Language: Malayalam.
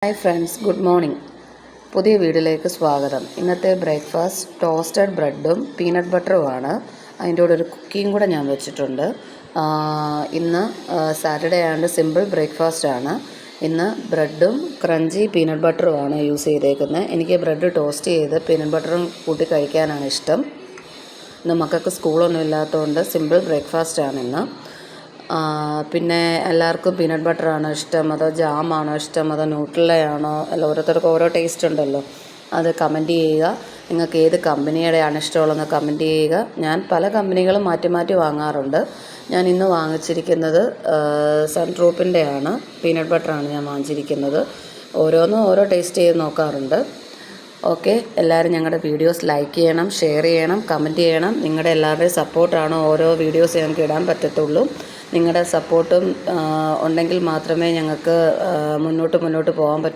Hi friends, good morning. പുതിയ വീഡിയോയിലേക്ക് സ്വാഗതം. ഇന്നത്തെ ബ്രേക്ക്ഫാസ്റ്റ് ടോസ്റ്റഡ് ബ്രെഡും പീനട്ട് ബട്ടറുമാണ്. അതിൻ്റെ കൂടെ ഒരു കുക്കിയും കൂടെ ഞാൻ വെച്ചിട്ടുണ്ട്. ഇന്ന് സാറ്റർഡേ ആയതുകൊണ്ട് സിമ്പിൾ ബ്രേക്ക്ഫാസ്റ്റാണ്. ഇന്ന് ബ്രെഡും ക്രഞ്ചി പീനട്ട് ബട്ടറുമാണ് യൂസ് ചെയ്തേക്കുന്നത്. എനിക്ക് ബ്രെഡ് ടോസ്റ്റ് ചെയ്ത് പീനട്ട് ബട്ടറും കൂട്ടി കഴിക്കാനാണ് ഇഷ്ടം. ഇന്ന് മക്കൾക്ക് സ്കൂളൊന്നും ഇല്ലാത്തതുകൊണ്ട് സിമ്പിൾ ബ്രേക്ക്ഫാസ്റ്റാണ് ഇന്ന്. പിന്നെ എല്ലാവർക്കും പീനട്ട് ബട്ടറാണോ ഇഷ്ടം, അതോ ജാമാണോ ഇഷ്ടം, അതോ ന്യൂട്രല്ലയാണോ, അല്ല ഓരോരുത്തർക്കും ഓരോ ടേസ്റ്റ് ഉണ്ടല്ലോ. അത് കമൻറ്റ് ചെയ്യുക. നിങ്ങൾക്ക് ഏത് കമ്പനിയുടെയാണ് ഇഷ്ടമുള്ളതെന്ന് കമൻറ്റ് ചെയ്യുക. ഞാൻ പല കമ്പനികളും മാറ്റി മാറ്റി വാങ്ങാറുണ്ട്. ഞാൻ ഇന്ന് വാങ്ങിച്ചിരിക്കുന്നത് സൺ ട്രൂപ്പിൻ്റെയാണ് പീനട്ട് ബട്ടറാണ് ഞാൻ വാങ്ങിച്ചിരിക്കുന്നത്. ഓരോന്നും ഓരോ ടേസ്റ്റ് ചെയ്ത് നോക്കാറുണ്ട്. ഓക്കെ, എല്ലാവരും ഞങ്ങളുടെ വീഡിയോസ് ലൈക്ക് ചെയ്യണം, ഷെയർ ചെയ്യണം, കമൻറ്റ് ചെയ്യണം. നിങ്ങളുടെ എല്ലാവരുടെയും സപ്പോർട്ടാണ് ഓരോ വീഡിയോസ് ഞങ്ങൾക്ക് ഇടാൻ പറ്റത്തുള്ളൂ. നിങ്ങളുടെ സപ്പോർട്ടും ഉണ്ടെങ്കിൽ മാത്രമേ ഞങ്ങൾക്ക് മുന്നോട്ട് പോകാൻ പറ്റൂ.